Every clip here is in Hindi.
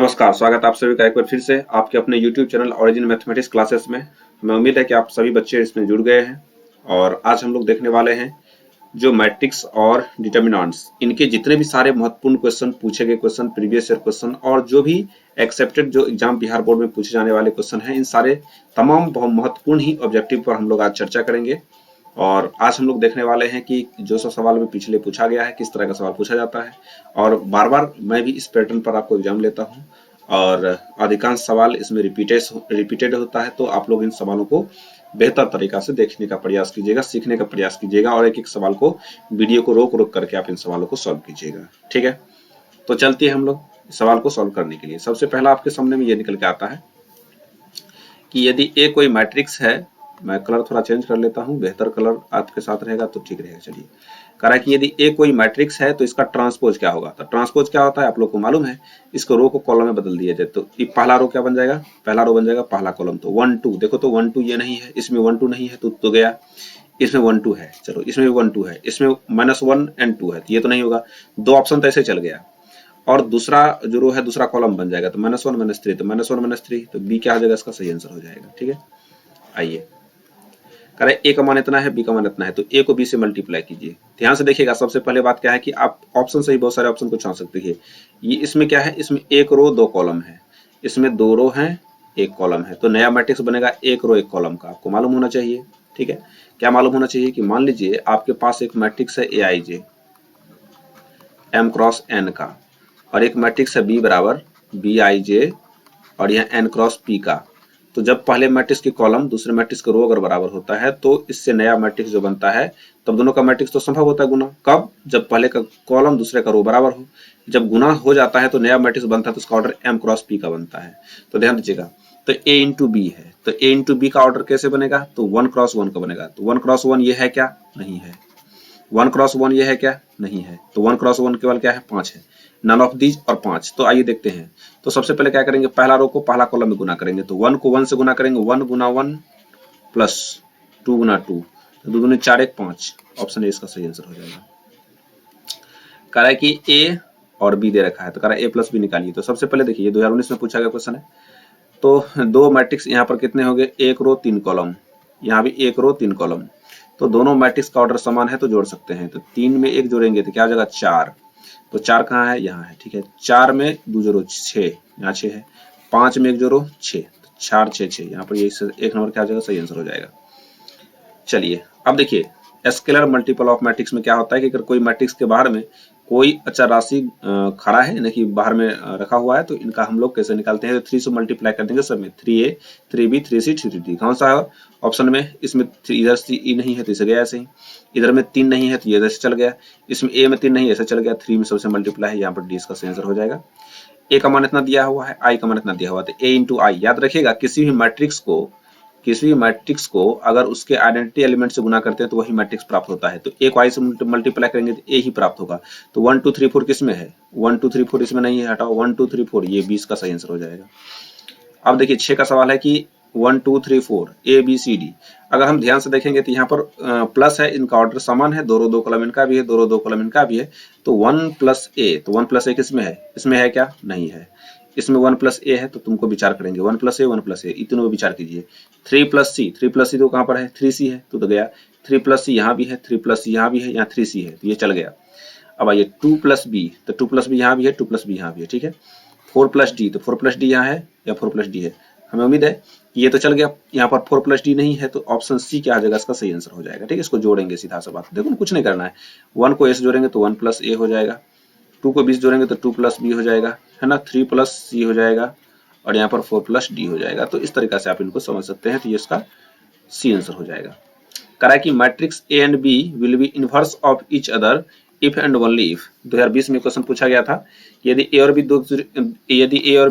नमस्कार, स्वागत है आप सभी का एक बार फिर से आपके अपने YouTube channel origin mathematics classes में। हमें उम्मीद है कि आप सभी बच्चे इसमें जुड़ गए हैं और आज हम लोग देखने वाले हैं जो मैट्रिक्स और डिटर्मिनेंट्स, इनके जितने भी सारे महत्वपूर्ण क्वेश्चन, पूछे गए क्वेश्चन, प्रीवियस ईयर क्वेश्चन और जो भी एक्सेप्टेड जो एग्जाम बिहार बोर्ड में पूछे जाने वाले क्वेश्चन हैं, इन सारे तमाम बहुत महत्वपूर्ण ही ऑब्जेक्टिव पर हम लोग आज चर्चा करेंगे। और आज हम लोग देखने वाले हैं कि जो सा सवाल में पिछले पूछा गया है, किस तरह का सवाल पूछा जाता है। और बार बार मैं भी इस पैटर्न पर आपको एग्जाम लेता हूँ और अधिकांश सवाल इसमें रिपीटेड होता है, तो आप लोग इन सवालों को बेहतर तरीका से देखने का प्रयास कीजिएगा, सीखने का प्रयास कीजिएगा और एक एक सवाल को, वीडियो को रोक रोक करके आप इन सवालों को सॉल्व कीजिएगा। ठीक है, तो चलते हैं हम लोग सवाल को सॉल्व करने के लिए। सबसे पहला आपके सामने में ये निकल के आता है कि यदि ए कोई मैट्रिक्स है, मैं कलर थोड़ा चेंज कर लेता हूं, बेहतर कलर आपके साथ रहेगा तो ठीक रहेगा। चलिए, कह रहा है कि यदि ए कोई मैट्रिक्स है तो इसका ट्रांसपोज क्या होगा। तो ट्रांसपोज क्या होता है आप लोग को मालूम है, इसको रो को कॉलम में बदल दिया जाए तो ये पहला रो क्या बन जाएगा, पहला रो बन जाएगा पहला कॉलम। तो 1 2 देखो, तो 1 2 ये नहीं है, इसमें 1 2 नहीं है तो गया, इसमें 1 2 है, चलो इसमें भी 1 2 है, इसमें -1 and 2 है तो ये तो नहीं होगा, दो ऑप्शन तो ऐसे चल गया। और दूसरा जो रो है दूसरा कॉलम बन जाएगा तो -1 -3, तो -1 -3, तो बी क्या हो जाएगा, इसका सही आंसर हो जाएगा। ठीक है, आइए, कह रहे ए का मान इतना है, बी का मान इतना है, तो ए को बी से मल्टीप्लाई कीजिए। ध्यान से देखिएगा, सबसे पहले बात क्या है कि आप ऑप्शन से ही बहुत सारे ऑप्शन को चुन सकते हैं। ये इसमें क्या है, इसमें एक रो दो कॉलम है, इसमें दो रो है एक कॉलम है, तो नया मैट्रिक्स बनेगा एक रो एक कॉलम का। आपको मालूम होना चाहिए, ठीक है, क्या मालूम होना चाहिए कि मान लीजिए आपके पास एक मैट्रिक्स है AIJ M क्रॉस N का, और एक मैट्रिक्स है B बराबर BIJ और यह N क्रॉस P का। तो जब पहले मैट्रिक्स की कॉलम दूसरे मैट्रिक्स का रो अगर बराबर होता है तो इससे नया मैट्रिक्स जो बनता है, तब दोनों का मैट्रिक्स तो संभव होता है गुना। कब, जब पहले का कॉलम दूसरे का रो बराबर हो। जब गुना हो जाता है तो नया मैट्रिक्स बनता है, तो उसका ऑर्डर M क्रॉस P का बनता है। तो ध्यान दीजिएगा, तो A इंटू बी है, तो A इंटू बी का ऑर्डर कैसे बनेगा, तो 1 क्रॉस 1 का बनेगा। तो 1 क्रॉस 1 ये है क्या, नहीं है। 1 क्रॉस 1 ये है क्या, नहीं है। तो 1 क्रॉस 1 केवल क्या है, 5 है, नन ऑफ दीज और 5। तो आइए देखते हैं। तो सबसे पहले क्या करेंगे, पहला रो को पहला कॉलम में गुना करेंगे, तो 1 को 1 से गुना करेंगे, 1 गुना 1 प्लस 2 गुना 2, तो 2 दूनी 4 1 5, ऑप्शन ए इसका सही आंसर हो जाएगा। कह रहा है कि ए और बी दे रखा है, तो कह रहा है ए प्लस बी निकालिए। तो सबसे पहले देखिए, 2019 में पूछा गया क्वेश्चन है, तो दो मैट्रिक्स यहाँ पर कितने हो गए, एक रो 3 कॉलम, यहाँ भी एक रो 3 कॉलम, तो दोनों मैट्रिक्स का ऑर्डर समान है तो जोड़ सकते हैं। तो 3 में 1 जोड़ेंगे तो क्या हो जाएगा, 4, तो 4 कहाँ है, यहाँ है। ठीक है, 4 में 2 जोड़ो 6, यहाँ 6 है, 5 में 1 जोड़ो 6, 4 6 6, यहाँ पर ये एक नंबर क्या हो जाएगा, सही आंसर हो जाएगा। चलिए, अब देखिए, स्केलर मल्टीपल ऑफ मैट्रिक्स में क्या होता है कि अगर कोई मैट्रिक्स के बाहर में कोई अचर राशि खड़ा है, यानी कि बाहर में रखा हुआ है, तो इनका हम लोग कैसे निकालते हैं, तो 3 से मल्टीप्लाई कर देंगे सब में, 3a 3b 3c 3d। कौन सा है ऑप्शन में, इसमें इधर से e नहीं है तो इसे गया ऐसे ही, इधर में 3 नहीं है तो ये इधर से चल गया, इसमें a में 3 नहीं है ऐसे चल गया, 3 में सबसे मल्टीप्लाई है, यहाँ पर d इसका सही आंसर हो जाएगा। a का मान इतना दिया हुआ है, i का मान इतना दिया हुआ है, तो a इंटू आई। याद रखिएगा, किसी भी मैट्रिक्स को अगर उसके आइडेंटिटी एलिमेंट से गुना करते हैं तो वही मैट्रिक्स प्राप्त होता है। तो ए को आई से मल्टीप्लाई करेंगे तो ए ही प्राप्त होगा। तो 1 2 3 4 किस में है, 1 2 3 4 इसमें नहीं है, हटाओ 1 2 3 4, ये 20 का सही आंसर हो जाएगा। अब देखिए 6 का सवाल है कि 1 2 3 4 ए बी सी डी। अगर हम ध्यान से देखेंगे तो यहाँ पर प्लस है, इनका ऑर्डर समान है, दो रो दो कॉलम इनका भी है, दो रो दो कॉलम इनका भी है। तो 1 प्लस ए, तो 1 प्लस ए किसमें है, इसमें है क्या, नहीं है। इसमें 1 प्लस ए है, तो तुमको विचार करेंगे 1 प्लस ए 1 प्लस ए, इतनों में विचार कीजिए। 3 प्लस सी तो कहाँ पर है, 3c है, तो गया। 3 प्लस सी यहाँ भी है, 3 प्लस सी यहाँ भी है, यहाँ 3c है, तो ये चल गया। अब आइए 2 प्लस बी, तो 2 प्लस बी यहाँ भी है, 2 प्लस बी यहाँ भी है, ठीक है। 4 प्लस डी, तो 4 प्लस डी यहाँ है या 4 प्लस डी है, हमें उम्मीद है ये तो चल गया। यहाँ पर 4 प्लस डी नहीं है, तो ऑप्शन सी क्या आ जाएगा, इसका सही आंसर हो जाएगा। ठीक है, इसको जोड़ेंगे सीधा सा बात, देखो कुछ नहीं करना है। 1 को ए से जोड़ेंगे तो 1 प्लस ए हो जाएगा, 2 को 20 जोड़ेंगे तो 2 प्लस बी हो जाएगा, है ना, 3 प्लस सी हो जाएगा, और यहाँ पर 4 प्लस डी हो जाएगा। तो इस तरीके से आप इनको समझ सकते हैं, तो ये इसका सी आंसर हो जाएगा। कह रहा है कि matrix A and B will be inverse of each other if and only if. 2020 में क्वेश्चन पूछा गया था, यदि ए और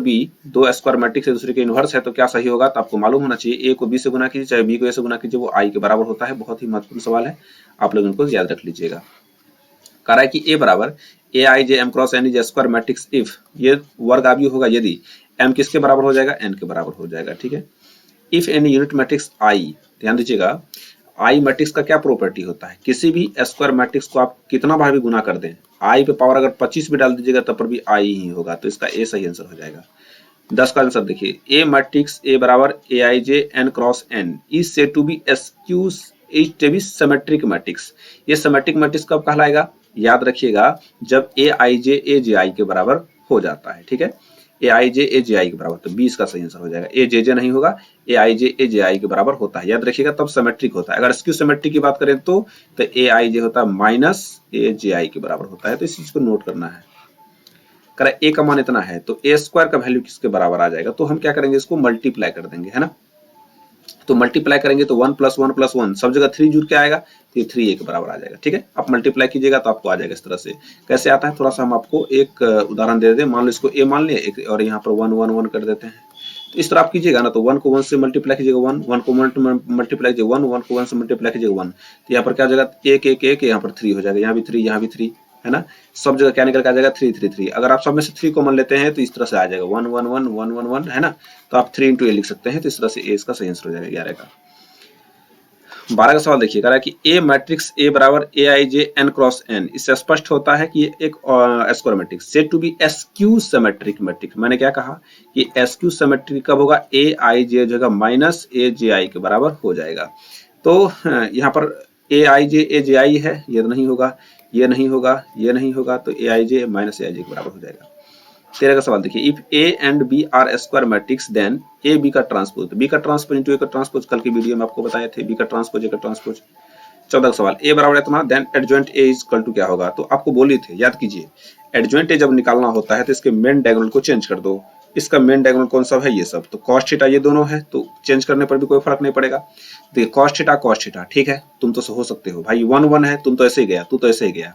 बी दो स्क्वायर मैट्रिक्स दूसरे के इनवर्स है तो क्या सही होगा। तो आपको मालूम होना चाहिए, ए को बी से गुना कीजिए चाहे बी को ए से गुना कीजिए, वो आई के बराबर होता है। बहुत ही महत्वपूर्ण सवाल है, आप लोग इनको याद रख लीजिएगा। कह रहा है कि ए बराबर A I J M cross N is square matrix if, ये वर्ग आव्यूह होगा यदि एम किसके बराबर हो जाएगा, एन के बराबर हो जाएगा। ठीक है, इफ एनी यूनिट मैट्रिक्स आई, ध्यान दीजिएगा, आई मैट्रिक्स का क्या प्रॉपर्टी होता है, किसी भी स्क्वायर मैट्रिक्स को आप कितना बार भी गुना कर दें, आई पे पावर अगर 25 भी डाल दीजिएगा तब पर भी आई ही होगा, तो इसका ए सही आंसर हो जाएगा। 10 का आंसर देखिए, ए मैट्रिक्स ए बराबर A I J N cross N is said to be skew is to be symmetric matrix. ये सिमेट्रिक मैट्रिक्स कब कहलाएगा, याद रखिएगा, जब ए आई जे ए जे आई के बराबर हो जाता है। ठीक है, ए आई जे ए जे आई के बराबर, तो 20 का सही आंसर हो जाएगा। ए जे जे नहीं होगा, ए आई जे ए जे आई के बराबर होता है, याद रखिएगा, तब सिमेट्रिक होता है। अगर स्क्यू सिमेट्रिक की बात करें तो ए आई जे होता है माइनस ए जे आई के बराबर होता है। तो इस चीज को नोट करना है। करा ए का मान इतना है तो ए स्क्वायर का वैल्यू किसके बराबर आ जाएगा, तो हम क्या करेंगे, इसको मल्टीप्लाई कर देंगे, है ना। तो मल्टीप्लाई करेंगे तो 1 + 1 + 1 सब जगह 3 जुड़ के आएगा, तो ये 3 ए के बराबर आ जाएगा। ठीक है, आप मल्टीप्लाई कीजिएगा तो आपको आ जाएगा इस तरह से। कैसे आता है, थोड़ा सा हम आपको एक उदाहरण दे देते हैं। मान लो इसको ए मान लिया और यहाँ पर 1 1 1 कर देते हैं। तो इस तरह आप कीजिएगा ना, तो 1 को 1 से मल्टीप्लाई कीजिएगा, 1 को मल्टीप्लाई कीजिए 1 को 1 से मल्टीप्लाई कीजिएगा 1। तो यहाँ पर क्या हो जाएगा, 1 1 1, यहाँ पर 3 हो जाएगा, यहाँ भी 3, यहाँ भी 3, है ना। सब जगह क्या निकल के आ जाएगा, 3 3 3। अगर आप सब में से 3 कॉमन लेते हैं तो इस तरह से आ जाएगा 1 1 1 1 1 1, है ना। तो आप 3 × ए लिख सकते हैं। तो इस तरह से ए इसका सही आंसर हो जाएगा 11 का। 12 का सवाल देखिए, कह रहा है कि ए मैट्रिक्स ए बराबर A I J N cross N, इससे स्पष्ट होता है कि ये एक square matrix said to be skew symmetric matrix. मैंने क्या कहा कि एसक्यू सिमेट्रिक कब होगा, ए आई जे जगह माइनस ए जे आई के बराबर हो जाएगा। तो यहाँ पर ए आई जे ए जे आई है, ये नहीं होगा, ये नहीं होगा, ये नहीं होगा, तो ए I J minus A I जे के बराबर हो जाएगा। 13 का सवाल देखिए, if A and B are square matrix then A B का ट्रांसपोज, बी का ट्रांसपोज इंटू ए का ट्रांसपोज कल की वीडियो में आपको बताए थे, बी का ट्रांसपोज ए का ट्रांसपोज। 14 का सवाल, ए बराबर इतना then adjoint A is equal to क्या होगा, तो आपको बोली थे, याद कीजिए, एडजॉइंट ए जब निकालना होता है तो इसके मेन डायगोनल को चेंज कर दो। इसका मेन डायगोनल कौन सा है, ये सब, तो कॉस थीटा ये दोनों है, तो चेंज करने पर भी कोई फर्क नहीं पड़ेगा। देखिए कॉस थीटा, ठीक है, तुम तो हो सकते हो भाई, 1 1 है, तुम तो ऐसे ही गया, तू तो ऐसे ही गया।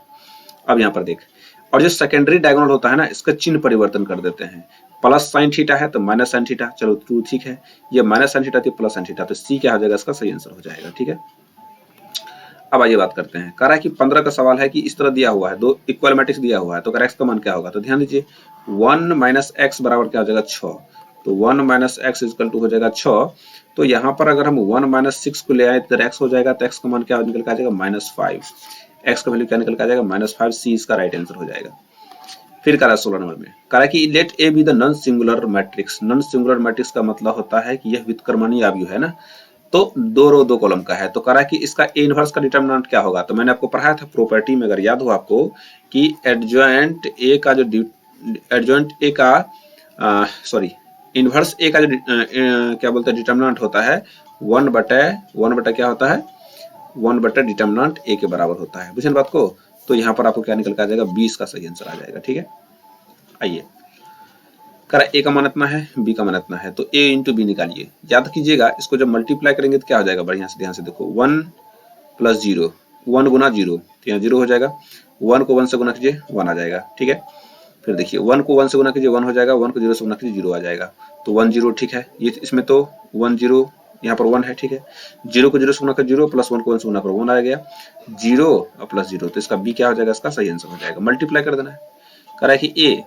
अब यहाँ पर देख, और जो सेकेंडरी डायगोनल होता है ना, इसका चिन्ह परिवर्तन कर देते हैं। प्लस साइन थीटा है तो माइनस साइन थीटा, चलो ट्रू, ठीक है। ये माइनस साइन थीटा थी, प्लस साइन थीटा, तो सी क्या हो जाएगा, इसका सही आंसर हो जाएगा। ठीक है, अब आइए बात करते हैं। कह रहा है कि 15 का सवाल है कि इस तरह दिया हुआ है, दो इक्वल मैट्रिक्स दिया हुआ है, तो एक्स का मान क्या होगा, तो ध्यान दीजिए 1 - x बराबर क्या हो जाएगा, 6। तो 1 - x इक्वल टू हो जाएगा 6। तो यहाँ पर अगर हम 1 - 6 को ले आए तो x हो जाएगा, तो x का मान क्या निकल के आ जाएगा, -5। x का वैल्यू क्या निकल के आ जाएगा, -5। सी इसका राइट आंसर हो जाएगा। फिर कह रहा है 16 नंबर में, कह रहा है कि let A be the non singular matrix. Non singular matrix का मतलब होता है कि यह व्युत्क्रमणीय अवयव है ना, तो 2 रो 2 कॉलम का है। तो कह रहा है कि इसका ए इनवर्स का डिटरमिनेंट क्या होगा, तो मैंने आपको पढ़ाया था प्रॉपर्टी में, अगर याद हो आपको, कि एडजॉइंट ए का जो एडजॉइंट ए का सॉरी इनवर्स ए का जो क्या बोलते हैं डिटरमिनेंट होता है 1/1 क्या होता है, 1 डिटरमिनेंट ए के बराबर होता है। बुझे बात को, तो यहाँ पर आपको क्या निकल के आ जाएगा, 20 का सही आंसर आ जाएगा। ठीक है, आइए, करा ए का मान इतना है, बी का मान इतना है, तो ए इंटू बी निकालिए। याद कीजिएगा, इसको जब मल्टीप्लाई करेंगे तो क्या हो जाएगा, बढ़िया से ध्यान से देखो, 1 + 0, 1 × 0, तो यहाँ 0 हो जाएगा। 1 को 1 से गुना कीजिए, 1 आ जाएगा। ठीक है, फिर देखिए 1 को 1 से गुना कीजिए, 1 हो जाएगा। 1 को 0 से गुना कीजिए, 0 आ जाएगा। तो 1 0, ठीक है, ये इसमें तो 1 0, यहाँ पर 1 है। ठीक है, 0 को 0 से गुना कर 0, प्लस 1 को 1 से गुना कर 1 आ गया, 0 और प्लस 0, तो इसका बी क्या हो जाएगा, इसका सही आंसर हो जाएगा। मल्टीप्लाई कर देना है। कह रहा है कि ए,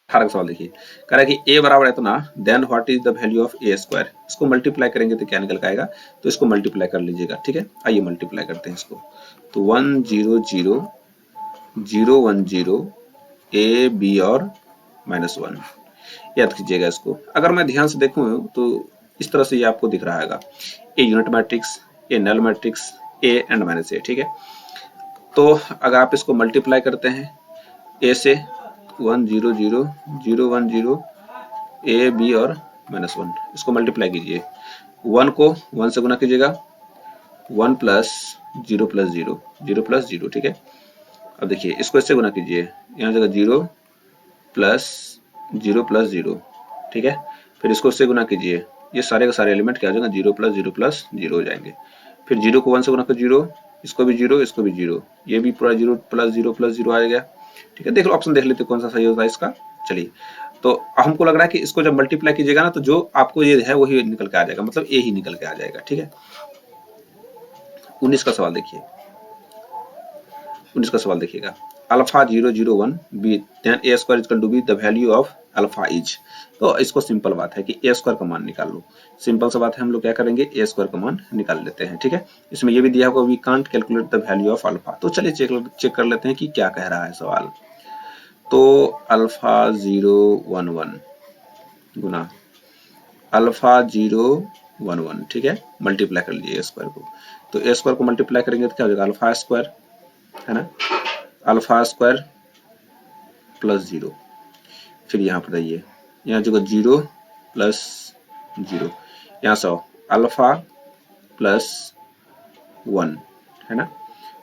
18 का सवाल देखिए, कह रहा है कि ए बराबर इतना then what is the value of A square. इसको मल्टीप्लाई करेंगे तो क्या निकल के आएगा, तो इसको मल्टीप्लाई कर लीजिएगा। ठीक है, आइए मल्टीप्लाई करते हैं इसको। तो 1 0 0 0 1 0 ए बी और -1, याद कीजिएगा इसको। अगर मैं ध्यान से देखूं तो इस तरह से ये आपको दिख रहा है, A unit matrix, A null matrix, A and -a। ठीक है, तो अगर आप इसको मल्टीप्लाई करते हैं ए से 1 0 0 0 1 0 ए बी और -1, इसको मल्टीप्लाई कीजिए। 1 को 1 से गुना कीजिएगा, 1 + 0 + 0 0 + 0। ठीक है, अब देखिए इसको इससे गुना कीजिए, यहाँ जगह 0 + 0 + 0। ठीक है, फिर इसको इससे गुना कीजिए, ये सारे के सारे एलिमेंट क्या हो जाएगा, 0 + 0 + 0 हो जाएंगे। फिर 0 को 1 से गुना कर 0, इसको भी 0, इसको भी 0, ये भी पूरा 0 + 0 + 0 आ गया। ठीक है, देख लो ऑप्शन देख लेते कौन सा सही होता है इसका। चलिए, तो हमको लग रहा है कि इसको जब मल्टीप्लाई कीजिएगा ना, तो जो आपको ये है वही निकल के आ जाएगा, मतलब ए ही निकल के आ जाएगा। ठीक है, 19 का सवाल देखिए, 19 का सवाल देखिएगा, alpha 0 0 1 B then A square equal to B the value of alpha is. तो इसको सिंपल बात है कि ए स्क्वायर का मान निकाल लो। सिंपल सा बात है, हम लोग क्या करेंगे, ए स्क्वायर का मान निकाल लेते हैं। ठीक है, इसमें ये भी दिया होगा we can't calculate the value of alpha. तो चलिए चेक कर लेते हैं कि क्या कह रहा है सवाल। तो अल्फा 011 गुना अल्फा 011, ठीक है, मल्टीप्लाई कर लीजिए ए स्क्वायर को। तो ए स्क्वायर को मल्टीप्लाई करेंगे तो क्या हो जाएगा, अल्फा स्क्वायर, है ना, अल्फा स्क्वायर प्लस 0। फिर यहाँ पर आइए, यहाँ जो 0 प्लस 0, यहाँ से अल्फा प्लस 1, है ना।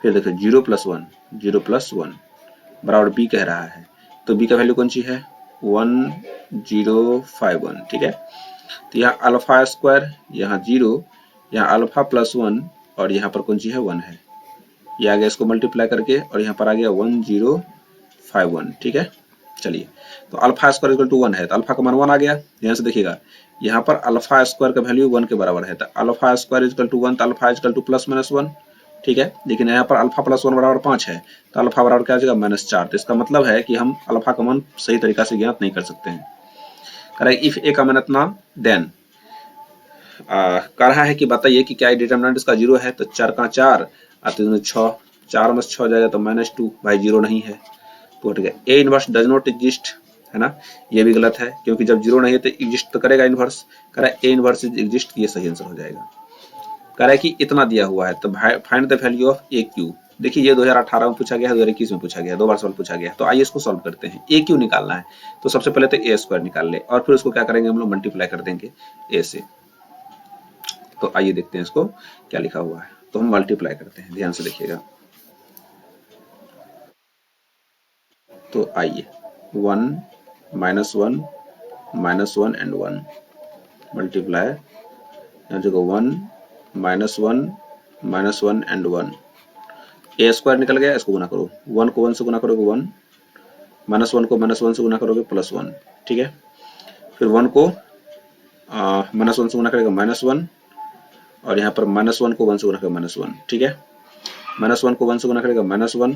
फिर देखो 0 प्लस 1, 0 प्लस 1 बराबर बी कह रहा है। तो बी का वैल्यू कौन सी है, 1051, ठीक है। तो यहाँ अल्फा स्क्वायर, यहाँ 0, यहाँ अल्फा प्लस 1 और यहाँ पर कौन सी है 1 है, ये आ गया इसको मल्टीप्लाई करके और यहाँ पर आ गया 1051, ठीक है। चलिए, तो अल्फा स्क्वायर इक्वल टू 1 है तो अल्फा का मान 1 आ गया। ध्यान से देखिएगा, यहाँ पर अल्फा स्क्वायर का वैल्यू 1 के बराबर है तो अल्फा स्क्वायर इक्वल टू 1, तो alpha equal two plus minus 1, ठीक है। लेकिन यहाँ पर अल्फा प्लस 1 बराबर 5 है तो अल्फा बराबर क्या आ जाएगा, -4। तो इसका मतलब है कि हम अल्फा का मान सही तरीका से ज्ञात नहीं कर सकते हैं। करेक्ट, इफ ए का मान इतना देन कह रहा है कि बताइए कि क्या डिटरमिनेंट इसका 0 है। तो 4 का 4 और 3 6, 4 में 6 जाएगा तो -2, भाई 0 नहीं है तो ठीक है। A inverse does not exist, है ना, ये भी गलत है क्योंकि जब 0 नहीं है तो एग्जिस्ट तो करेगा इनवर्स। कह रहा है ए इनवर्स एग्जिस्ट, ये सही आंसर हो जाएगा। कह रहा है कि इतना दिया हुआ है तो find the value of A Q. देखिए ये 2018 में पूछा गया है, 2021 में पूछा गया है, 2 बार सवाल पूछा गया है। तो आइए इसको सॉल्व करते हैं। ए क्यू निकालना है तो सबसे पहले तो ए स्क्वायर निकाल ले और फिर उसको क्या करेंगे हम लोग, मल्टीप्लाई कर देंगे ए से। तो आइए देखते हैं इसको क्या लिखा हुआ है। तो हम मल्टीप्लाई करते हैं, ध्यान से देखिएगा। तो आइए 1 -1 -1 एंड 1 मल्टीप्लाई, यहाँ जगह 1 -1 -1 एंड 1। ए स्क्वायर निकल गया, इसको गुना करो, 1 को 1 से गुना करोगे 1, -1 को -1 से गुना करोगे +1, ठीक है। फिर 1 को -1 से गुना करेगा -1 और यहाँ पर -1 को 1 से गुना करेगा -1, ठीक है। -1 को 1 से गुना करेगा -1,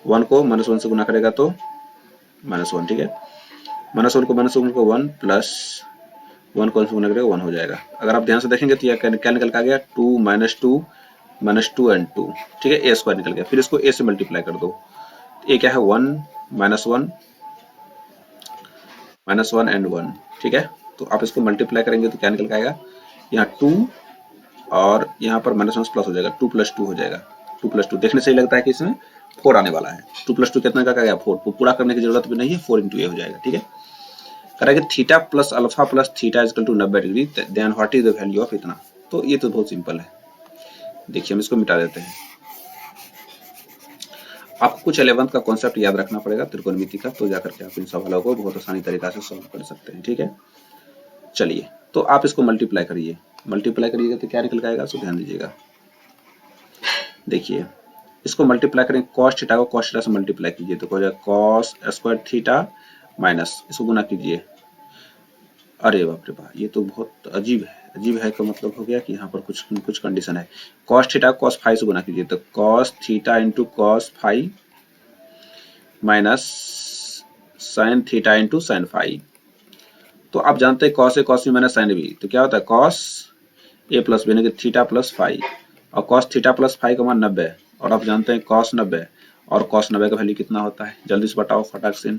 1 को -1 से गुना करेगा तो -1, ठीक है। -1 को -1 को 1 प्लस 1 को 1 से गुना करेगा 1 हो जाएगा। अगर आप ध्यान से देखेंगे तो यह क्या निकल का गया, 2 -2 एंड 2, ठीक है। ए स्क्वायर निकल गया। फिर इसको ए से मल्टीप्लाई कर दो। ए क्या है, 1 -1 एंड 1, ठीक है। तो आप इसको मल्टीप्लाई करेंगे तो क्या निकल के आएगा, यहाँ 2 और यहाँ पर -1 प्लस हो जाएगा, 2 + 2 हो जाएगा। 2 + 2 देखने से ही लगता है कि इसमें 4 आने वाला है। 2 + 2 कितना का गया, 4। पूरा करने की जरूरत भी नहीं है, 4 × ए हो जाएगा, ठीक है। करेंगे theta plus alpha plus theta is equal to 90 degree, then what is the value of इतना। तो ये तो बहुत सिंपल है। देखिए हम इसको मिटा देते हैं। आपको कुछ 11th का कॉन्सेप्ट याद रखना पड़ेगा त्रिकोणमिति का, तो जाकर के आप इन सवालों को बहुत आसानी तरीका से सॉल्व कर सकते हैं, ठीक है। चलिए, तो आप इसको मल्टीप्लाई करिए, मल्टीप्लाई करिएगा तो क्या निकल आएगा, सो ध्यान दीजिएगा। देखिए इसको मल्टीप्लाई करें, cos थीटा को cos थीटा से मल्टीप्लाई कीजिए तो हो जाएगा cos स्क्वायर थीटा माइनस, इसको गुना कीजिए। अरे बाप रे बाप, ये तो बहुत अजीब है। अजीब है का मतलब हो गया कि यहाँ पर कुछ कंडीशन है। cos थीटा cos फाइव से गुना कीजिए तो cos theta into cos five minus sin theta into sin five. तो आप जानते हैं cos A cos B minus sin B, तो क्या होता है cos ए प्लस बी यानी कि थीटा प्लस फाइव, और cos थीटा प्लस फाइव का मान 90, और आप जानते हैं cos 90 और cos 90 का वैल्यू कितना होता है, जल्दी से बताओ फटाक से।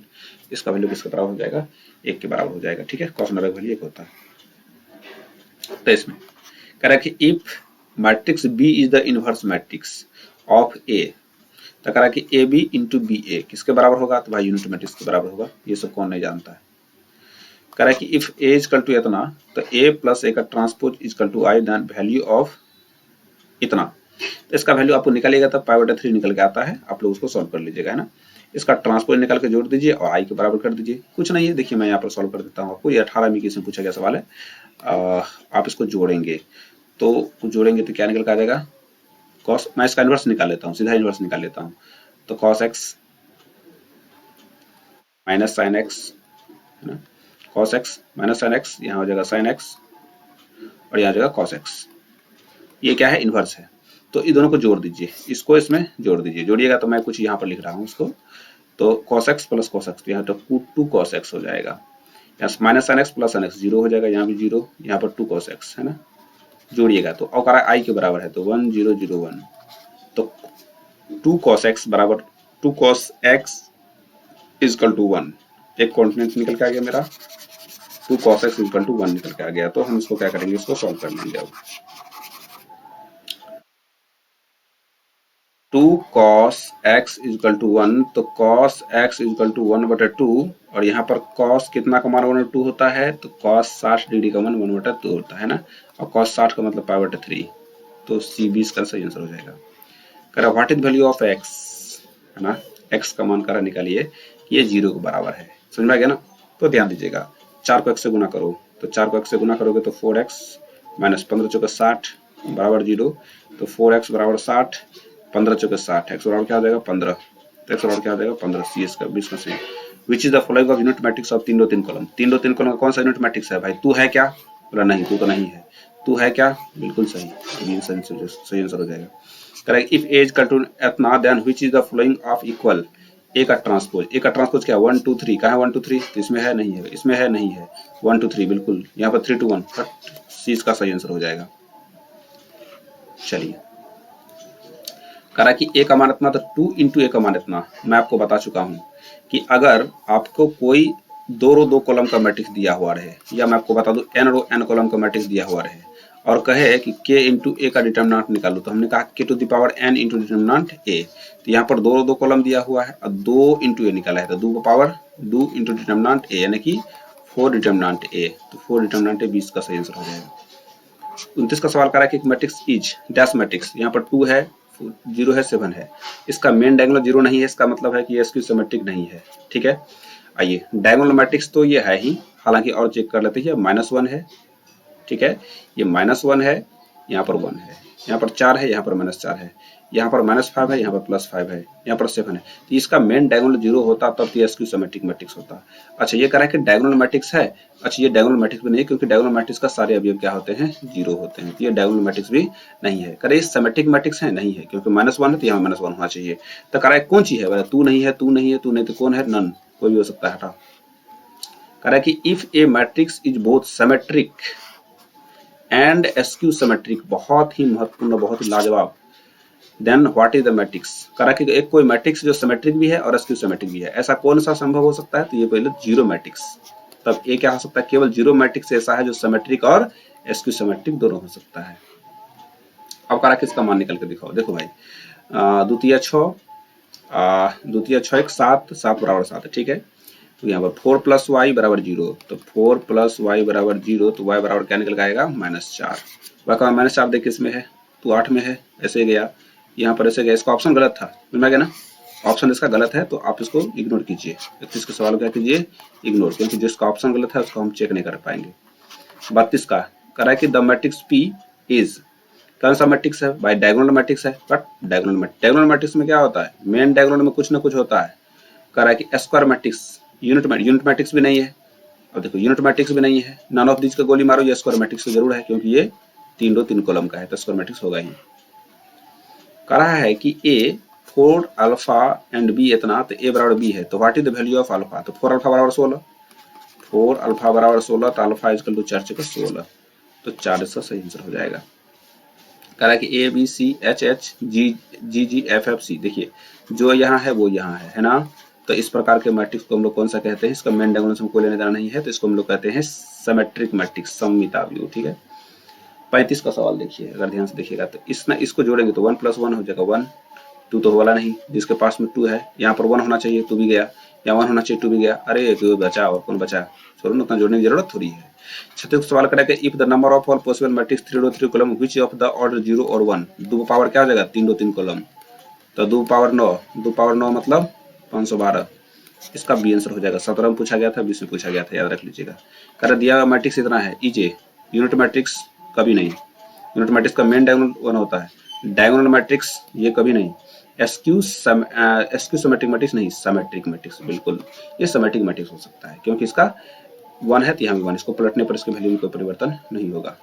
इसका वैल्यू किसके बराबर हो जाएगा, 1 के बराबर हो जाएगा, ठीक है। cos 90 का वैल्यू 1 होता है। तो इसमें कह रहा है कि if matrix B is the inverse matrix of A, तो कह रहा है कि A B into B A किसके बराबर होगा, तो भाई यूनिट मैट्रिक्स के बराबर होगा। ये सब कौन नहीं जानता है। कह रहा है कि इफ ए इजकल टू इतना, तो ए प्लस ए का transpose is equal to I, then value of इतना। तो इसका वैल्यू आपको निकालिएगा तब π/3 निकल के आता है, आप लोग उसको सॉल्व कर लीजिएगा, है ना। इसका ट्रांसपोज निकाल के जोड़ दीजिए और आई के बराबर कर दीजिए। कुछ नहीं है, देखिए मैं यहाँ पर सॉल्व कर देता हूँ आपको। ये 18 में किसी पूछा गया सवाल है। आप इसको जोड़ेंगे तो जोड़ेंगे तो क्या निकल के आ जाएगा, cos, मैं इसका इनवर्स निकाल लेता हूँ, सीधा इनवर्स निकाल लेता हूँ। तो cos x minus sine x, है ना, cos x minus sine x, यहाँ हो जाएगा sin x और यहाँ हो जाएगा cos x। ये क्या है, इनवर्स है। तो इन दोनों को जोड़ दीजिए, इसको इसमें जोड़ दीजिए। जोड़िएगा तो मैं कुछ यहाँ पर लिख रहा हूँ इसको, तो cos x plus cos x, यहाँ तो 2 cos x हो जाएगा। यहाँ minus sine x plus sine x 0 हो जाएगा, यहाँ भी 0, यहाँ पर 2 cos x, है ना। जोड़िएगा तो और आई के बराबर है तो 1 0 0 1, तो 2 cos x बराबर 2 cos x is equal to 1, एक कॉन्फिडेंस निकल के आ गया मेरा, 2 cos x is equal to 1 निकल के आ गया। तो हम इसको क्या करेंगे, इसको सॉल्व कर लेंगे अब। 2 cos x is equal to 1, तो cos x is equal to 1/2, और यहाँ पर cos कितना का मान 1/2 होता है, तो cos 60 डिग्री का मान 1/2 होता है ना, और cos 60 का मतलब π/3, तो C 20 का सही आंसर हो जाएगा। कह रहा what is value of x, है ना, x का मान करा निकालिए, ये 0 के बराबर है, समझ में आ गया ना। तो ध्यान दीजिएगा, 4 को x से गुना करो, तो 4 को x से गुना करोगे तो 4x माइनस 15 चौके 60 बराबर 0, तो 4x बराबर 60, 15 चौके 60, x बराबर क्या हो जाएगा 15, तो x बराबर क्या हो जाएगा 15, सी इसका 20 का सही। Which is the following of unit matrix of 3 column, 3 column का कौन सा यूनिट मैट्रिक्स है भाई, तू है क्या, बोला नहीं तू तो नहीं है, तू है क्या, बिल्कुल सही, सही आंसर हो जाएगा। Correct, if as equal to इतना, then which is the following of equal A का ट्रांसपोज, ए का ट्रांसपोज क्या 1 2 3, कहाँ है 1 2 3, तो इसमें है नहीं है, इसमें है नहीं है, 1 2 3 बिल्कुल, यहाँ पर 3 2 1, बट सी इसका सही आंसर हो जाएगा। चलिए, करा कि ए का मान इतना, तो 2 इंटू ए का मान इतना, मैं आपको बता चुका हूं कि अगर आपको कोई 2 रो 2 कॉलम का मैट्रिक्स दिया हुआ रहे, या मैं आपको बता दूं n रो n कॉलम का मैट्रिक्स दिया हुआ रहे, और कहे कि k इंटू ए का डिटर्मिनेंट निकालो, तो हमने कहा k to the power n into determinant a, तो यहाँ पर 2 रो 2 कॉलम दिया हुआ है और 2 इंटू ए निकाला है, तो 2 का पावर 2 इंटू डिटर्मिनेंट a, यानी कि 4 डिटर्मिनेंट a, तो 4 डिटर्मिनेंट a 20 का सही आंसर हो जाएगा। 29 का सवाल करा कि मैट्रिक्स इज डैश मैट्रिक्स, यहाँ पर 2 है, 0 है, 7 है, इसका मेन डायगोनल 0 नहीं है, इसका मतलब है कि ये स्क्यू सिमेट्रिक नहीं है, ठीक है। आइए, डायगोनल मैट्रिक्स तो ये है ही, हालांकि और चेक कर लेते हैं, -1 है, ठीक है, ये -1 है, यहाँ पर 1 है, यहाँ पर 4 है, यहाँ पर -4 है, यहाँ पर -5 है, यहाँ पर +5 है, यहाँ पर 7 है, तो इसका मेन डायगोनल 0 होता तब तो ये स्क्यू सिमेट्रिक मैट्रिक्स होता। अच्छा, ये कह रहा है कि डायगोनल मैट्रिक्स है, अच्छा ये डायगोनल मैट्रिक्स भी नहीं, क्योंकि डायगोनल मैट्रिक्स का सारे अवयव क्या होते हैं 0 होते हैं, तो ये डायगोनल मैट्रिक्स भी नहीं है। करे सिमेट्रिक मैट्रिक्स है, नहीं है, क्योंकि -1 है तो यहाँ -1 होना चाहिए। तो कह रहा है कौन सी है, बोला तू नहीं है, तू नहीं है, तू नहीं, तो कौन है, नन, कोई भी हो सकता है, हटा। कह रहा है कि if a matrix is both symmetric and skew symmetric, बहुत ही महत्वपूर्ण, बहुत ही लाजवाब, then what is the matrix. करा कि एक कोई मैट्रिक्स जो सिमेट्रिक भी है और स्क्यू सिमेट्रिक भी है, ऐसा कौन सा संभव हो सकता है, तो ये पहले जीरो मैट्रिक्स, तब ये क्या हो सकता है, केवल जीरो मैट्रिक्स ऐसा है जो सिमेट्रिक और स्क्यू सिमेट्रिक दोनों हो सकता है। अब करा किसका मान निकल के दिखाओ, देखो भाई, द्वितीय 6, द्वितीय 6 1 7, 7 बराबर 7 है, ठीक है, तो यहाँ पर 4 + y बराबर 0, तो 4 + y बराबर 0, तो y बराबर क्या निकल के आएगा -4, y का -4 देखिए इसमें है, तो 8 में है, ऐसे गया, यहाँ पर ऐसे गया, इसका ऑप्शन गलत था, समझ में गया ना, ऑप्शन इसका गलत है, तो आप इसको इग्नोर कीजिए, 31 का सवाल क्या कीजिए, इग्नोर, क्योंकि जिसका ऑप्शन गलत है उसको हम चेक नहीं कर पाएंगे। 32 का करा कि द मैट्रिक्स P इज, कौन सा मैट्रिक्स है भाई, डायगोनल मैट्रिक्स है, बट डायगोनल मैट्रिक्स में क्या होता है, मेन डायगोनल में कुछ ना कुछ होता है। करा कि स्क्वायर मैट्रिक्स, यूनिट मैट्रिक्स भी नहीं है, अब देखो यूनिट मैट्रिक्स भी नहीं है, नन ऑफ दिस का गोली मारो, ये स्क्वायर मैट्रिक्स तो जरूर है, क्योंकि ये 3 रो 3 कॉलम का है, तो स्क्वायर मैट्रिक्स होगा ही। कह रहा है कि A 4 अल्फा एंड B इतना, तो A बराबर B है, तो what is the value of alpha, तो 4 अल्फा बराबर 16, 4 अल्फा बराबर 16, तो अल्फा इज इक्वल टू 4 × 16, तो 4 इसका सही आंसर हो जाएगा। कह रहा है कि A B C H H G G G F F C, देखिए जो यहाँ है वो यहाँ है ना, तो इस प्रकार के मैट्रिक्स को हम लोग कौन सा कहते हैं, इसका मेन डायगोनल से कोई लेना देना नहीं है, तो इसको हम लोग कहते हैं सिमेट्रिक मैट्रिक्स, सममिताव्यूह, ठीक है। 35 का सवाल देखिए, अगर ध्यान से देखिएगा तो इसको जोड़ेंगे तो 1 + 1 हो जाएगा 1, 2 तो वाला नहीं, जिसके पास में 2 है, यहाँ पर 1 होना चाहिए, 2 भी गया, यहाँ 1 होना चाहिए, 2 भी गया, अरे 2 बचा और कौन बचा, छोड़ो ना, उतना जोड़ने की जरूरत थोड़ी है। 36 सवाल करेगा, if the number of all possible matrix 3 row 3 column which of the order 0 और 1, 2 पावर क्या हो जाएगा 3 रो 3 कॉलम, तो 2 पावर 9, 2 पावर 9 मतलब 512, इसका बी आंसर हो जाएगा। 17 में पूछा गया था, 20 में पूछा गया था, याद रख लीजिएगा। कर दिया मैट्रिक्स इतना है, इजे यूनिट मैट्रिक्स कभी नहीं, यूनिट मैट्रिक्स का मेन डायगोनल 1 होता है, डायगोनल मैट्रिक्स ये कभी नहीं, स्क्यू सिमेट्रिक मैट्रिक्स नहीं, सिमेट्रिक मैट्रिक्स बिल्कुल, ये सिमेट्रिक मैट्रिक्स हो सकता है, क्योंकि इसका 1 है तो यहाँ भी 1, इसको पलटने पर इसकी वैल्यू में कोई परिवर्तन नहीं होगा।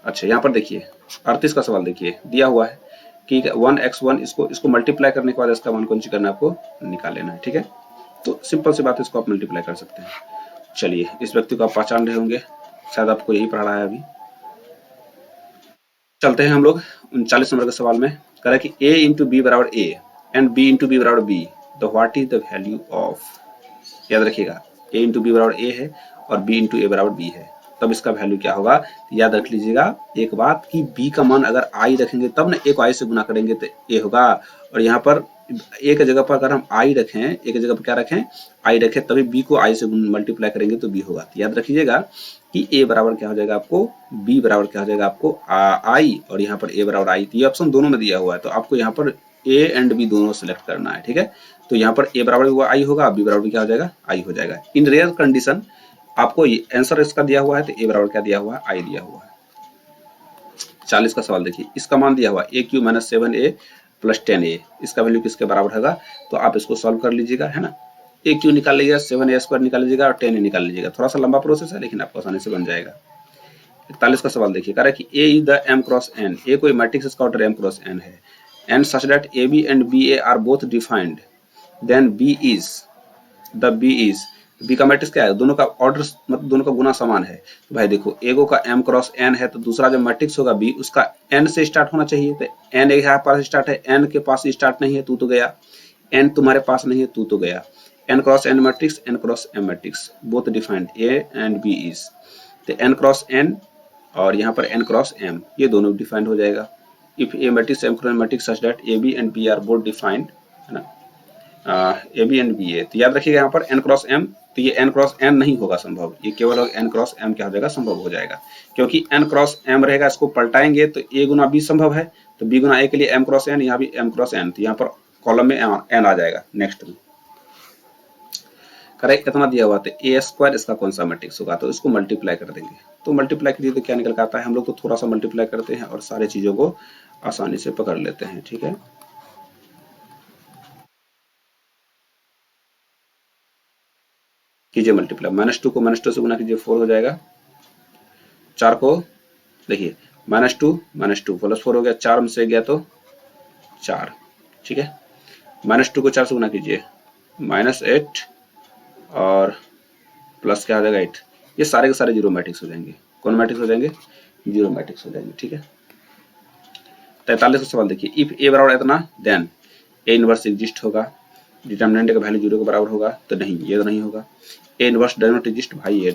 अच्छा, यहाँ पर देखिए 38 का सवाल देखिए, दिया हुआ है कि 1x1, इसको मल्टीप्लाई करने के बाद इसका मान कौन सी करना है, आपको निकाल लेना है, ठीक है, तो सिंपल सी बात है, इसको आप मल्टीप्लाई कर सकते हैं। चलिए, इस व्यक्ति को आप पहचान रहे होंगे, शायद आपको यही पढ़ा रहा है अभी। चलते हैं हम लोग 39 नंबर के सवाल में। कह रहा है कि a × b बराबर a एंड b × b बराबर b, तो what is the value of याद रखिएगा a इंटू बी बराबर a है और b इंटू ए बराबर b है, तब इसका वैल्यू क्या होगा। याद रख लीजिएगा एक बात कि b का मान अगर i रखेंगे तब ना a को i से गुना करेंगे तो a होगा, और यहाँ पर a की जगह पर अगर हम i रखें, a की जगह पर क्या रखें, i रखें, तभी b को i से मल्टीप्लाई करेंगे तो b होगा। तो याद रखिएगा कि a बराबर क्या हो जाएगा आपको, b बराबर क्या हो जाएगा आपको i, और यहाँ पर a बराबर i। तो ये ऑप्शन दोनों में दिया हुआ है, तो आपको यहाँ पर a एंड b दोनों सेलेक्ट करना है, ठीक है। तो यहाँ पर a बराबर हुआ i होगा, b बराबर भी क्या हो जाएगा i हो जाएगा। इन रेयर कंडीशन आपको आंसर इसका दिया हुआ है तो a बराबर क्या दिया हुआ है, i दिया हुआ है। 40 का सवाल देखिए, इसका मान दिया हुआ a Q minus 7a plus 10a, इसका वैल्यू किसके बराबर होगा, तो आप इसको सॉल्व कर लीजिएगा, है ना। a क्यू निकाल लीजिएगा, 7a स्क्वायर निकाल लीजिएगा और 10a निकाल लीजिएगा। थोड़ा सा लंबा प्रोसेस है लेकिन आपको आसानी से बन जाएगा। 41 का सवाल देखिए, कह रहा है कि a is the m cross n, a कोई मैट्रिक्स इसका ऑर्डर m क्रॉस n है, and such that ab and ba are both defined, then b is b का मैट्रिक्स क्या है, दोनों का ऑर्डर मतलब दोनों का गुना समान है। तो भाई देखो एगो का m क्रॉस n है तो दूसरा जो मैट्रिक्स होगा b उसका n से स्टार्ट होना चाहिए, तो n एक यहाँ पास स्टार्ट है, n के पास स्टार्ट नहीं है तू तो गया, n तुम्हारे पास नहीं है तू तो गया। n cross n matrix, n cross m matrix both defined, a and b is, तो n क्रॉस n और यहाँ पर n क्रॉस m ये दोनों डिफाइंड हो जाएगा। If a matrix m cross matrix such that a b and b are both defined, है ना, A B and B A. तो याद रखिएगा यहाँ पर n क्रॉस m, तो ये n क्रॉस n नहीं होगा संभव, ये केवल n क्रॉस m क्या हो जाएगा, संभव हो जाएगा, क्योंकि n क्रॉस m रहेगा, इसको पलटाएंगे तो a गुना b संभव है, तो b गुना a के लिए m क्रॉस n, यहाँ भी m क्रॉस n, तो यहाँ पर कॉलम में n आ जाएगा नेक्स्ट में। करेक्ट कितना दिया हुआ, तो ए स्क्वायर इसका कौन सा मैट्रिक्स होगा, तो इसको मल्टीप्लाई कर देंगे, तो मल्टीप्लाई कीजिए तो क्या निकल के आता है। हम लोग तो थोड़ा सा मल्टीप्लाई करते हैं और सारी चीजों को आसानी से पकड़ लेते हैं, ठीक है। कीजिए मल्टीप्लाई, -2 को -2 से गुना कीजिए 4 हो जाएगा, 4 को देखिए -2 प्लस 4 हो गया, 4 में से गया तो 4, ठीक है। -2 को 4 से गुना कीजिए -8 और प्लस क्या हो जाएगा 8, ये सारे के सारे जीरो मैट्रिक्स हो जाएंगे। कौन मैट्रिक्स हो जाएंगे, जीरो मैट्रिक्स हो जाएंगे, ठीक है। 43 का सवाल देखिए, इफ ए बराबर इतना देन ए इनवर्स एग्जिस्ट होगा, डिटर्मिनेंट का वैल्यू 0 के बराबर होगा, तो नहीं ये तो नहीं होगा। A inverse does not exist, भाई ये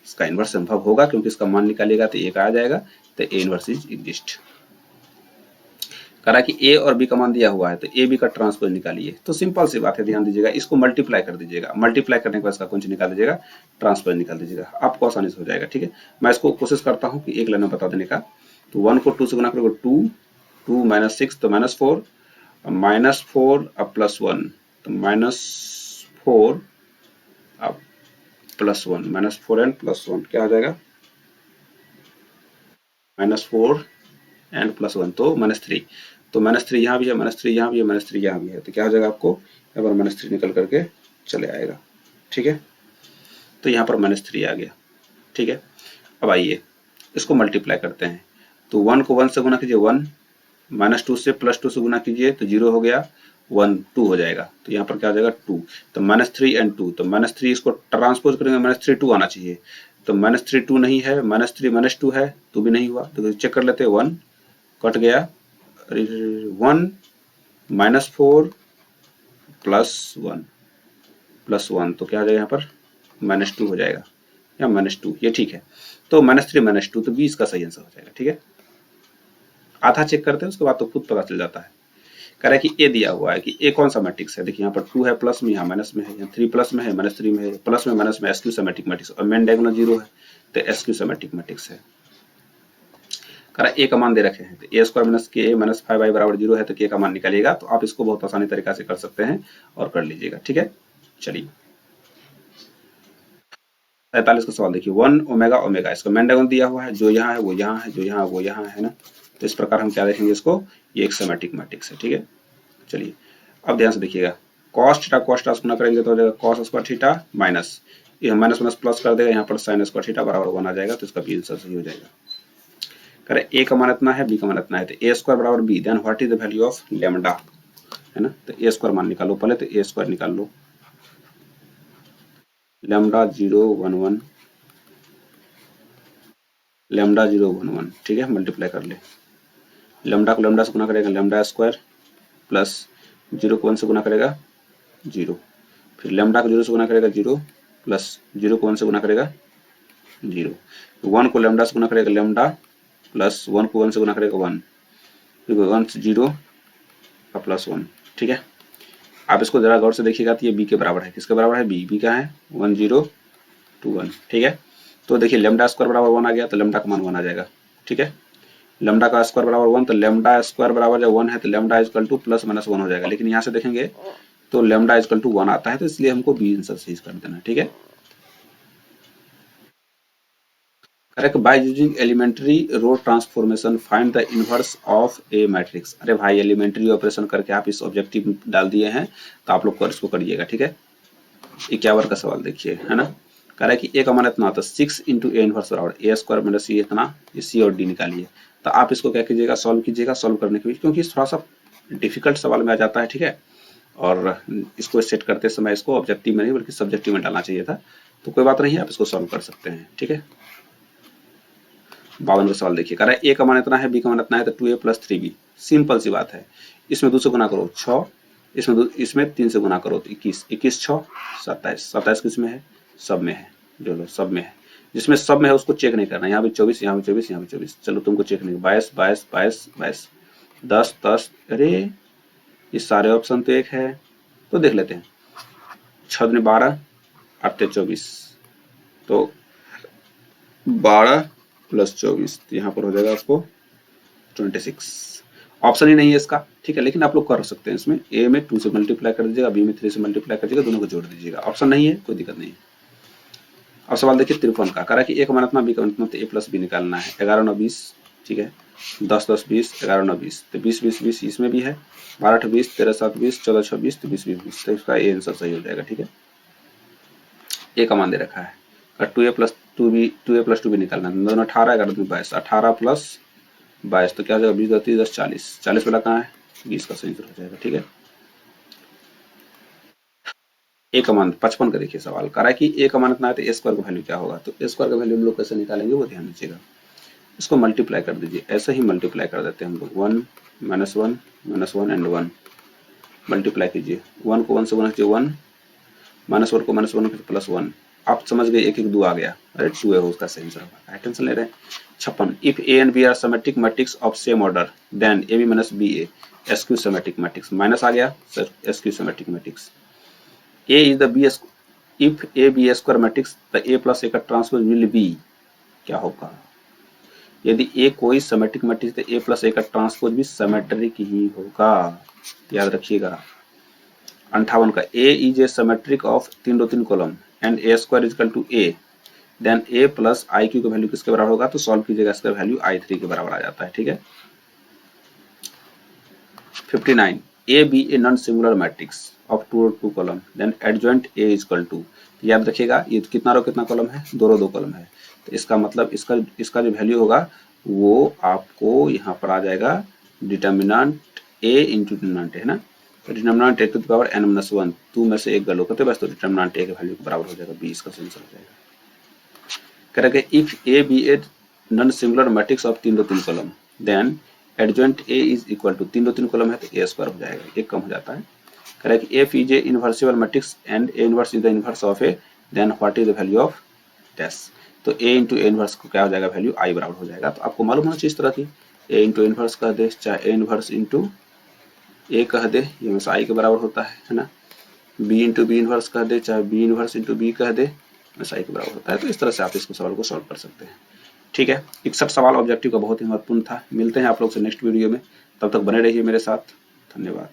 इसका इनवर्स संभव होगा क्योंकि इसका मान निकालेगा तो एक आ जाएगा, तो ए इनवर्स इज एग्जिस्ट। करा कि ए और बी का मान दिया हुआ है तो ए बी का ट्रांसपोज निकालिए, तो सिंपल सी बात है, ध्यान दीजिएगा, इसको मल्टीप्लाई कर दीजिएगा, मल्टीप्लाई करने के बाद इसका कुछ निकाल दीजिएगा, ट्रांसपोज निकाल दीजिएगा, आपको आसानी से हो जाएगा, ठीक है। मैं इसको कोशिश करता हूँ कि एक लाइन में बता देने का। तो 1 को 2 से गुना करोगे 2, 2 -6 तो -4, -4 अब +1 तो -4 अब +1, -4 एंड +1 क्या हो जाएगा, -4 एंड +1 तो -3, तो -3 यहाँ भी है, -3 यहाँ भी है, -3 यहाँ भी है, तो क्या हो जाएगा आपको यहाँ पर -3 निकल करके चले आएगा, ठीक है। तो यहाँ पर -3 आ गया, ठीक है। अब आइए इसको मल्टीप्लाई करते हैं, तो 1 को 1 से गुना कीजिए 1, -2 से +2 से गुना कीजिए तो 0 हो गया, 1 2 हो जाएगा, तो यहाँ पर क्या हो जाएगा 2, तो -3 एंड 2, तो -3 इसको ट्रांसपोज करेंगे, -3 2 आना चाहिए, तो -3 2 नहीं है, -3 -2 है तो भी नहीं हुआ, तो चेक कर लेते हैं, 1 कट गया, 1 -4 +1 तो क्या हो जाएगा यहाँ पर -2 हो जाएगा, या -2 ये ठीक है। तो -3 -2 तो 20 का सही आंसर हो जाएगा, ठीक है। आधा चेक करते हैं उसके बाद तो खुद पता चल जाता है। कह रहा है कि ए दिया हुआ है कि ए कौन सा मैट्रिक्स है, देखिए यहाँ पर 2 है प्लस में, यहाँ माइनस में है, यहाँ 3 प्लस में है, -3 में है, प्लस में माइनस में, एसक्यू सिमेट्रिक मैट्रिक्स, और मेन डायगोनल 0 है तो एसक्यू सिमेट्रिक मैट्रिक्स है। कह रहा है ए का मान दे रखे हैं, तो ए स्क्वायर माइनस के माइनस 5i बराबर 0 है, तो के का मान निकालिएगा, तो आप इसको बहुत आसानी तरीका से कर सकते हैं और कर लीजिएगा, ठीक है। चलिए 43 का सवाल देखिए, 1 ओमेगा ओमेगा, इसका मेन डायगोनल दिया हुआ है, जो यहाँ है वो यहाँ है, जो यहाँ वो यहाँ है ना, तो इस प्रकार हम क्या देखेंगे इसको, ये एक सिमेट्रिक मैट्रिक्स है, ठीक है। चलिए अब ध्यान से देखिएगा, cos थीटा गुना करेंगे तो हो जाएगा cos स्क्वायर थीटा माइनस, ये माइनस माइनस प्लस कर देगा, यहाँ पर sin स्क्वायर थीटा बराबर 1 आ जाएगा, तो इसका भी आंसर सही हो जाएगा। करें ए का मान इतना है, बी का मान इतना है, तो ए स्क्वायर बराबर B, then what is the value of lambda, है ना, तो ए स्क्वायर मान निकालो पहले, तो ए स्क्वायर निकाल लो, लैम्डा 011, लैम्डा 011, ठीक है, मल्टीप्लाई कर ले, लैम्डा को लैम्डा से गुना करेगा लैम्डा स्क्वायर, प्लस 0 को 1 से गुना करेगा 0, फिर लेमडा को 0 से गुना करेगा 0 प्लस 0 को 1 से गुना करेगा 0, 1 को लेमडा से गुना करेगा लेमडा प्लस 1 को 1 से गुना करेगा 1, फिर 1 से 0 का प्लस 1। ठीक है, आप इसको जरा गौर से देखिएगा तो ये बी के बराबर है। किसके बराबर है? बी का है 1021। ठीक है, तो देखिए लेमडा स्क्वायर बराबर 1 आ गया तो लेमडा का मान 1 आ जाएगा। ठीक है, लेमडा का स्क्वायर बराबर 1 तो लेमडा स्क्वायर बराबर जब 1 है तो lambda equal two plus minus 1 हो जाएगा। लेकिन यहाँ से देखेंगे तो लेमडा इक्वल टू 1 आता है, तो इसलिए हमको बी आंसर सही कर देना है। ठीक है, correct by using elementary row transformation find the inverse of a matrix. अरे भाई एलिमेंट्री ऑपरेशन करके आप इस ऑब्जेक्टिव डाल दिए हैं तो आप लोग इसको करिएगा। ठीक है, 51 का सवाल देखिए, है ना, कह रहा है कि ए का मान इतना होता है 6 इंटू ए इनवर्स बराबर ए स्क्वायर माइनस सी इतना, सी और डी निकालिए। तो आप इसको क्या कीजिएगा, सॉल्व कीजिएगा। सॉल्व करने के लिए क्योंकि थोड़ा सा डिफिकल्ट सवाल में आ जाता है। ठीक है, और इसको सेट करते समय इसको ऑब्जेक्टिव में नहीं बल्कि सब्जेक्टिव में डालना चाहिए था, तो कोई बात नहीं, आप इसको सॉल्व कर सकते हैं। ठीक है, 52 का सवाल देखिए, कह रहा है ए का मान इतना है, बी का मान इतना है, तो 2a प्लस 3b। सिंपल सी बात है, इसमें 2 से गुना करो 6, इसमें 3 से गुना करो तो 21, 21 6 27, 27 किसमें है? सब में है। जो लो सब में है, जिसमें सब में है उसको चेक नहीं करना। यहाँ भी 24, यहाँ भी 24, यहाँ भी 24, चलो तुमको चेक नहीं, 22 22 22 22 10 10, अरे ये सारे ऑप्शन तो एक है, तो देख लेते हैं। 6 दूनी 12, 8 24, तो 12 प्लस 24, तो यहाँ पर हो जाएगा आपको 26। ऑप्शन ही नहीं है इसका। ठीक है, लेकिन आप लोग कर सकते हैं, इसमें ए में 2 से मल्टीप्लाई कर दीजिएगा, बी में 3 से मल्टीप्लाई कर दीजिएगा, दोनों को जोड़ दीजिएगा। ऑप्शन नहीं है कोई दिक्कत नहीं है। अब सवाल देखिए 53 का, कह रहा है कि ए का मान इतना, बी का मान इतना, तो ए प्लस बी निकालना है। 11 9 20, ठीक है, 10 10 20, 11 9 20, तो 20 20 20 इसमें भी है, 12 8 20, 13 7 20, 14 6 20, तो 20 20 20, तो इसका ए आंसर सही हो जाएगा। ठीक है, ए का मान दे रखा है, 2a प्लस 2b निकालना है। दोनों 18, 11 22, 18 प्लस 22, तो क्या हो जाएगा 20 30 10 40, 40 वाला कहाँ है? 20 का सही आंसर हो जाएगा। ठीक है, ए का मान 55 का देखिए सवाल, कह रहा है कि ए का मान इतना है तो ए स्क्वायर का वैल्यू क्या होगा। तो ए स्क्वायर का वैल्यू हम लोग कैसे निकालेंगे वो ध्यान दीजिएगा। इसको मल्टीप्लाई कर दीजिए, ऐसे ही मल्टीप्लाई कर देते हैं हम लोग, 1 -1 एंड 1 मल्टीप्लाई कीजिए। 1 को 1 से गुना कीजिए 1, -1 को -1 प्लस 1, आप समझ गए, 1 1 2 आ गया, अरे 2 है उसका सही आंसर होगा, टेंशन ले रहे हैं। 56, if A and B are symmetric matrix of same order then A B minus B A skew symmetric matrix. Minus आ गया sir, skew symmetric matrix. A is the B, if A B square matrix the A plus A का ट्रांसपोज विल बी, क्या होगा? यदि ए कोई सिमेट्रिक मैट्रिक्स तो ए प्लस ए का ट्रांसपोज भी सिमेट्रिक ही होगा, याद रखिएगा। 58 का, A is a symmetric of 3 2 3 column and A square is equal to A, then A plus I Q का वैल्यू किसके बराबर होगा? तो सॉल्व कीजिएगा, इसका वैल्यू i3 के बराबर आ जाता है। ठीक है, 59, A be a non singular matrix of 2 column then adjoint A is equal to, याद रखिएगा ये कितना रो कितना कॉलम है? 2 रो 2 कॉलम है, तो इसका मतलब इसका जो वैल्यू होगा वो आपको यहाँ पर आ जाएगा डिटर्मिनेंट ए इंटू डिटर्मिनेंट, है ना, तो determinant A to the power n minus 1, 2 में से एक गलो करते बस, तो डिटर्मिनेंट ए के वैल्यू के बराबर हो जाएगा 20 का आंसर हो जाएगा। कह रहा है if A be a non singular matrix of 3 2 3 column then adjoint A is equal to, 3 2 3 column है तो ए स्क्वायर हो जाएगा, एक कम हो जाता है। कह रहा है कि F is a invertible matrix and A inverse is the inverse of A, then what is the value of dash, तो ए इंटू ए इनवर्स को क्या हो जाएगा? वैल्यू आई बराबर हो जाएगा। तो आपको मालूम होना चाहिए इस तरह की, ए इंटू इनवर्स कह दे, चाहे ए इनवर्स इंटू ए कह दे, ये हमेशा आई के बराबर होता है ना, बी इंटू बी इनवर्स कह दे, चाहे बी इनवर्स इंटू बी कह दे, हमेशा आई के बराबर होता है। तो इस तरह से आप इसको सवाल को सॉल्व कर सकते हैं। ठीक है, 61 सवाल ऑब्जेक्टिव का बहुत ही महत्वपूर्ण था। मिलते हैं आप लोग से नेक्स्ट वीडियो में, तब तक बने रहिए मेरे साथ, धन्यवाद।